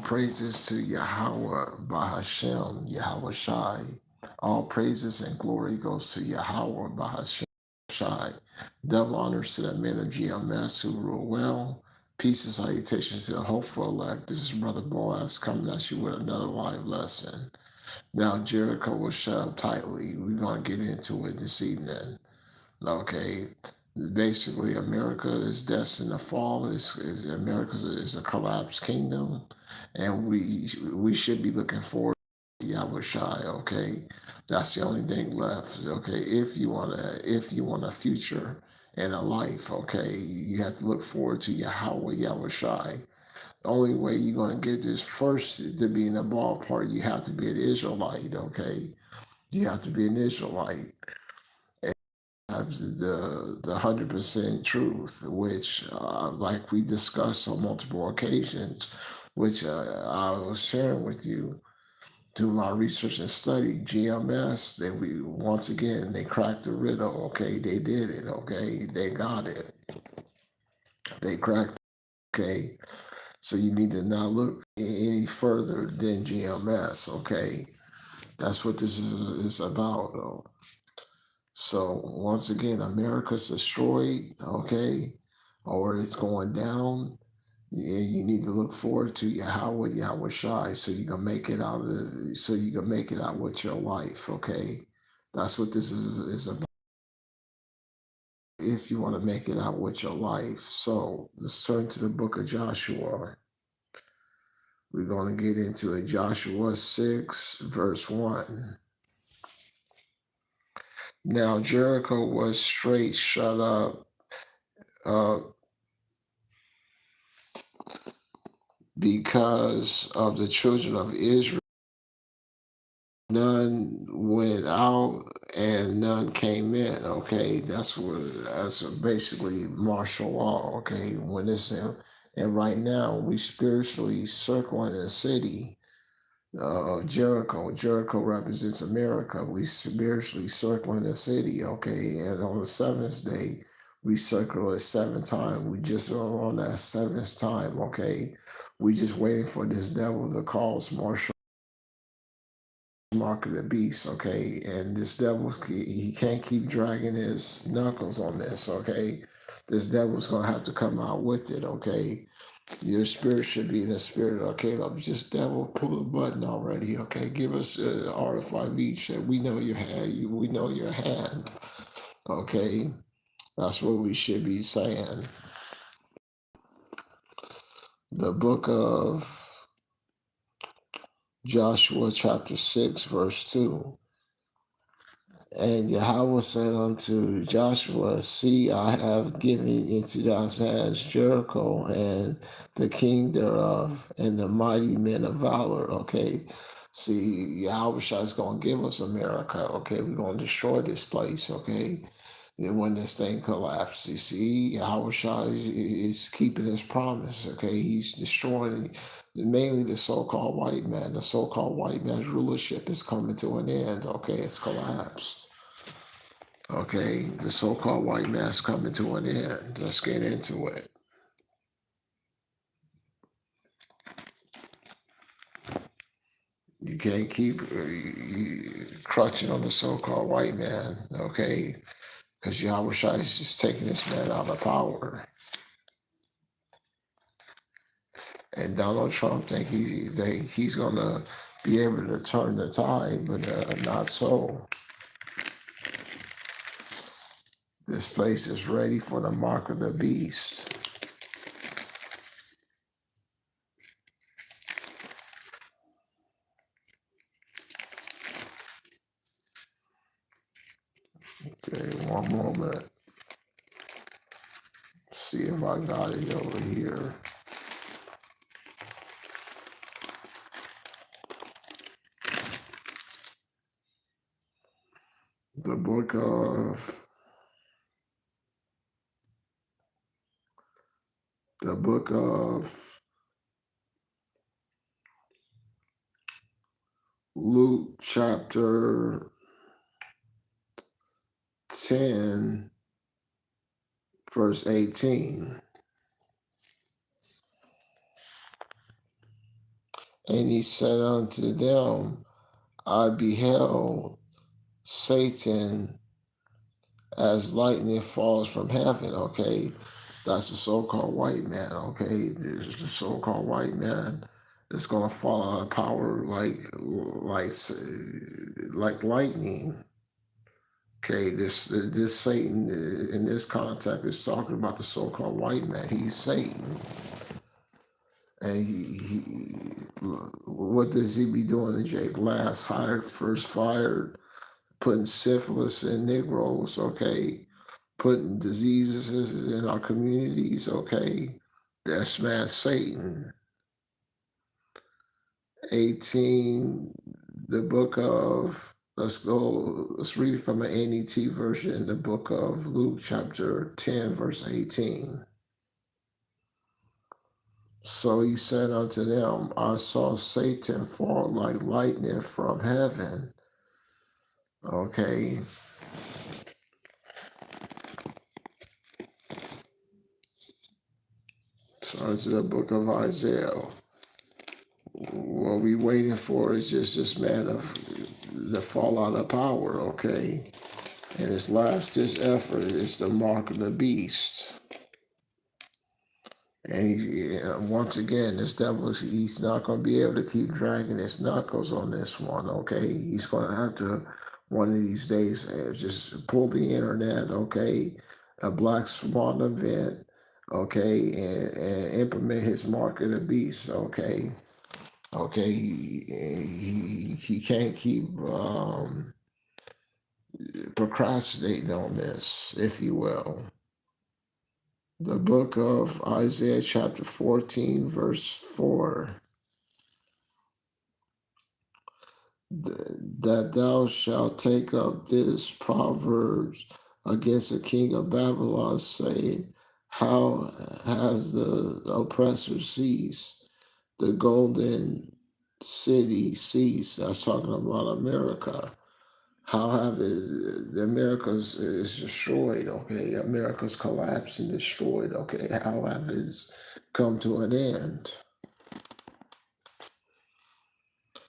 praises to Yahweh Bahashem, Yahweh Shai. All praises and glory goes to Yahweh Bahashem Shai. Double honors to the men of GMS who rule well. Peace and salutations to the hopeful elect. This is Brother Boaz coming at you with another live lesson. Now, Jericho was shut up tightly. We're going to get into it this evening. Okay, basically, America is destined to fall. America is a collapsed kingdom, and we should be looking forward to Yahweh Shai. Okay, that's the only thing left. Okay, if you want a future and a life, okay, you have to look forward to Yahweh Shai. The only way you're gonna get this first to be in the ballpark, you have to be an Israelite. Okay, you have to be an Israelite the 100% truth, which, like we discussed on multiple occasions, which I was sharing with you through my research and study. GMS, we once again they cracked the riddle. Okay, they did it. Okay, they got it. They cracked. Okay, so you need to not look any further than GMS. Okay, that's what this is about. So once again, America's destroyed, okay, or it's going down. You need to look forward to Yahweh Shai, so you can make it out so you can make it out with your life, okay. That's what this is about. If you want to make it out with your life, so let's turn to the book of Joshua. We're going to get into it. Joshua 6, verse 1. Now Jericho was straight shut up. Because of the children of Israel, none went out and none came in. Okay, that's basically martial law. Okay, when it's in, and right now we spiritually circling the city. Jericho. Jericho represents America. We spiritually circling the city, okay? And on the seventh day, we circle it 7 times. We just are on that seventh time, okay? We just waiting for this devil to cause martial mark of the beast, okay? And this devil, he can't keep dragging his knuckles on this, okay? This devil's gonna have to come out with it, okay? Your spirit should be in the spirit, okay? Just devil, pull the button already, okay? Give us R5 each that we know your hand, we know your hand, okay? That's what we should be saying. The book of Joshua, chapter 6, verse 2. And Yahweh said unto Joshua, See, I have given into thy hands Jericho and the king thereof and the mighty men of valor. Okay. See, Yahweh is going to give us America. Okay. We're going to destroy this place. Okay. And when this thing collapses, you see, Yahweh is keeping his promise. Okay. He's destroying mainly the so-called white man. The so-called white man's rulership is coming to an end. Okay. It's collapsed. Okay, the so-called white man's coming to an end. Let's get into it. You can't keep crutching on the so-called white man, okay? Because Yahweh Shai is just taking this man out of power. And Donald Trump think he's gonna be able to turn the tide, but not so. This place is ready for the mark of the beast. Okay, one moment. See if I got it over here. The book of the book of Luke chapter 10, verse 18. And he said unto them, I beheld Satan as lightning falls from heaven. Okay, that's the so-called white man. Okay, the so-called white man is going to fall out of power like lightning. Okay, this Satan in this context is talking about the so-called white man. He's Satan, and what does he be doing in Jake? Last hired, first fired, putting syphilis in Negroes. Okay, putting diseases in our communities. Okay, that's man Satan. 18, the book of, let's read it from an NET version, the book of Luke, chapter 10, verse 18. So he said unto them, I saw Satan fall like lightning from heaven. Okay. Turn to the book of Isaiah. What we waiting for is just this man of the fallout of power, okay? And his last this effort is the mark of the beast. And once again, this devil, he's not going to be able to keep dragging his knuckles on this one, okay? He's going to have to, one of these days, just pull the internet, okay? A black swan event, okay? And implement his mark of the beast, okay? Okay, he can't keep procrastinating on this, if you will. The book of Isaiah, chapter 14, verse 4. That thou shalt take up this proverbs against the king of Babylon, saying, how has the oppressor ceased? The golden city ceased. That's talking about America. How have the Americas is destroyed, okay? America's collapsed and destroyed, okay? How have it come to an end?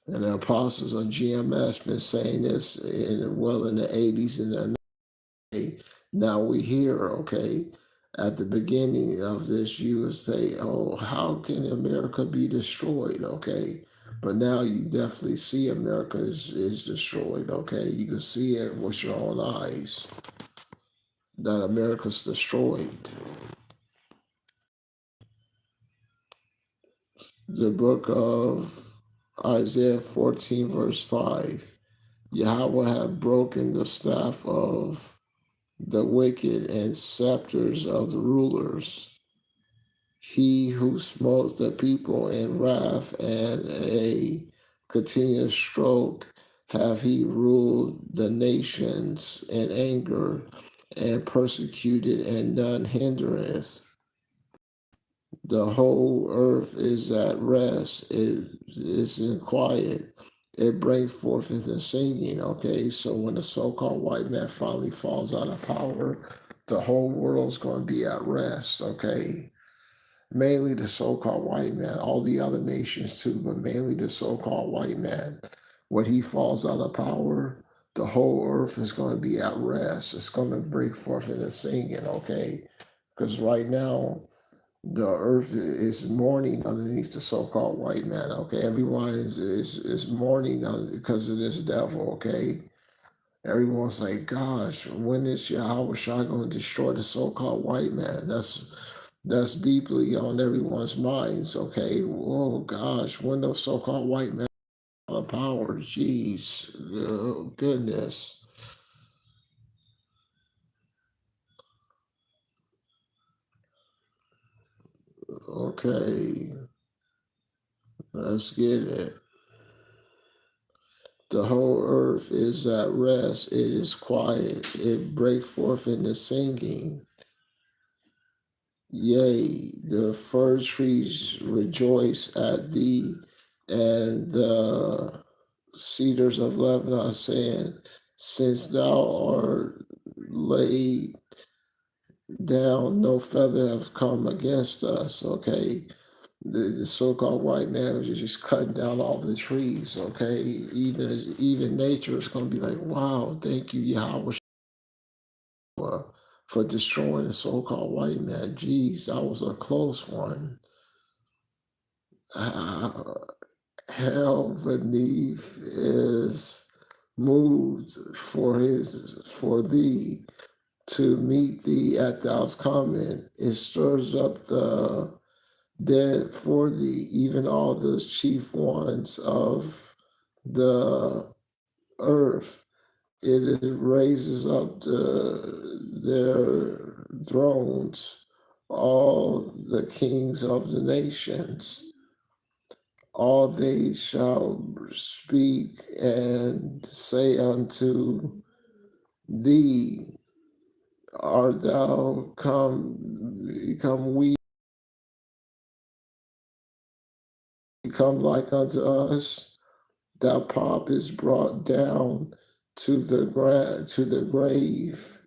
And the apostles of GMS been saying this in the 80s and the 90s. Now we hear, okay, at the beginning of this, you would say, oh, how can America be destroyed, okay? But now you definitely see America is destroyed, okay? You can see it with your own eyes that America's destroyed. The book of Isaiah 14, verse 5. Yahweh hath broken the staff of the wicked and scepters of the rulers. He who smote the people in wrath and a continuous stroke have he ruled the nations in anger and persecuted and none hindereth. The whole earth is at rest. It is in quiet. It brings forth into singing. Okay, so when the so-called white man finally falls out of power, the whole world's going to be at rest. Okay, mainly the so-called white man, all the other nations too, but mainly the so-called white man. When he falls out of power, the whole earth is going to be at rest. It's going to break forth into singing. Okay, because right now, the earth is mourning underneath the so-called white man. Okay, everyone is mourning because of this devil. Okay, everyone's like, gosh, when is Yahweh Shai going to destroy the so-called white man? That's deeply on everyone's minds. Okay, oh gosh, when the so-called white man out of power? Jeez, oh, goodness. Okay, let's get it. The whole earth is at rest, it is quiet, it breaks forth into singing. Yea, the fir trees rejoice at thee, and the cedars of Lebanon, saying, since thou art laid down, no feather have come against us. Okay, The so-called white man was just cutting down all the trees. Okay, even nature is going to be like, wow, thank you, Yahweh, for destroying the so-called white man. Jeez, that was a close one. Hell beneath is moved for thee to meet thee at thou's coming. It stirs up the dead for thee, even all the chief ones of the earth. It raises up their thrones, all the kings of the nations. All they shall speak and say unto thee, art thou become weak, become like unto us? Thy pomp is brought down to the grave.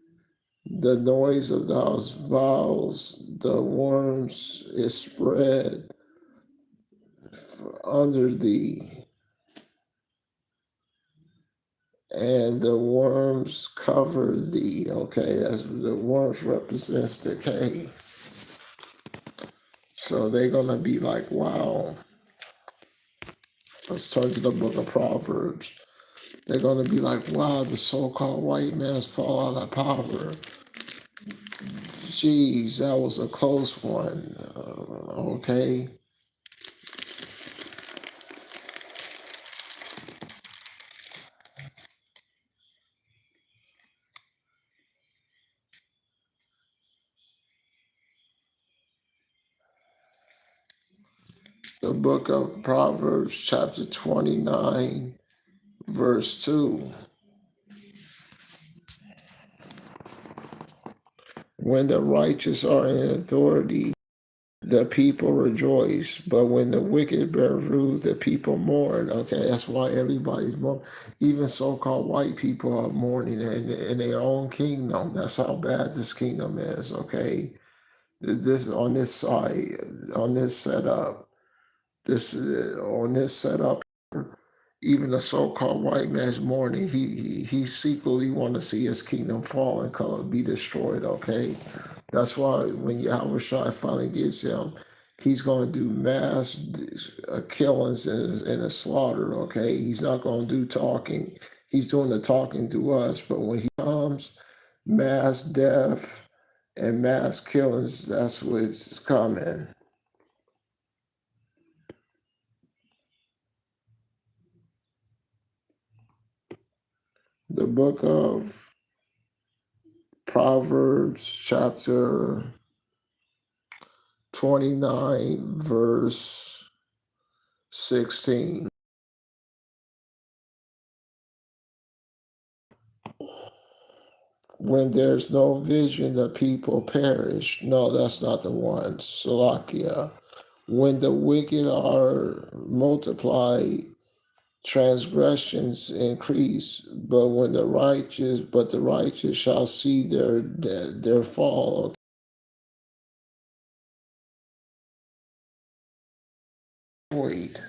The noise of thy vows, the worms is spread under thee, and the worms cover thee. Okay, that's the worms represents decay. So they're gonna be like, wow. Let's turn to the book of Proverbs. They're gonna be like, wow, the so-called white man's fall out of power. Geez, that was a close one. Okay. The book of Proverbs, chapter 29, verse 2. When the righteous are in authority, the people rejoice, but when the wicked bear rule, the people mourn. Okay, that's why everybody's mourning. Even so-called white people are mourning in their own kingdom. That's how bad this kingdom is. Okay, this on this side, on this setup, on this setup. Even the so-called white man's mourning, he secretly want to see his kingdom fall and be destroyed. Okay, that's why when Yahweh Shai finally gets him, he's going to do mass killings and a slaughter. Okay, he's not going to do talking. He's doing the talking to us, but when he comes, mass death and mass killings, that's what's coming. The book of Proverbs, chapter 29, verse 16. When there's no vision, the people perish. No, that's not the one. Salakia. When the wicked are multiplied, transgressions increase. But the righteous shall see their fall. Wait.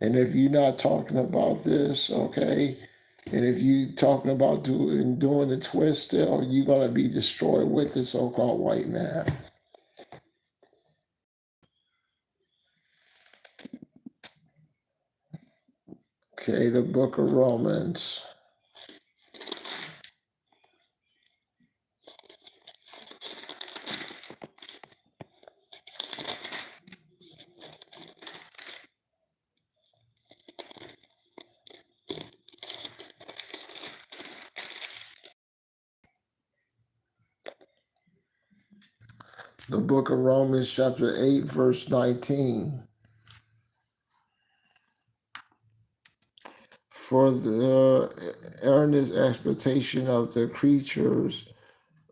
And if you're not talking about this, okay, and if you talking about doing the twist still, you're gonna be destroyed with the so-called white man. Okay, the book of Romans. The book of Romans, chapter 8, verse 19. For the earnest expectation of the creatures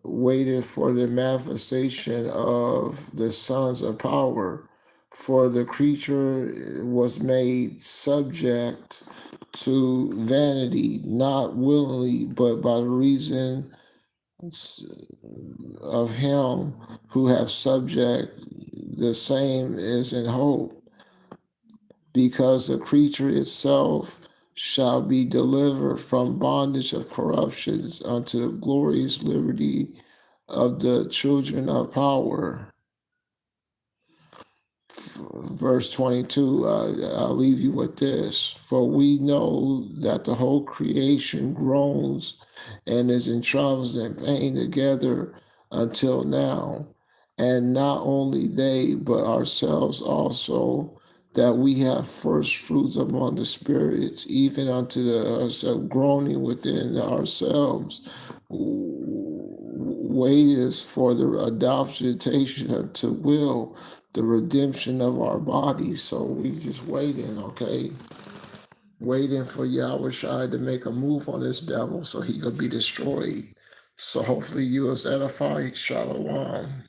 waited for the manifestation of the sons of power. For the creature was made subject to vanity, not willingly, but by reason of him who have subject, the same is in hope, because the creature itself shall be delivered from bondage of corruptions unto the glorious liberty of the children of power. Verse 22, I'll leave you with this. For we know that the whole creation groans and is in troubles and pain together until now. And not only they, but ourselves also, that we have first fruits among the spirits, even unto the groaning within ourselves, waiteth for the adoption to will, the redemption of our bodies. So we just waiting, okay? Waiting for Yahweh Shai to make a move on this devil so he could be destroyed. So hopefully you was edified. Shalom.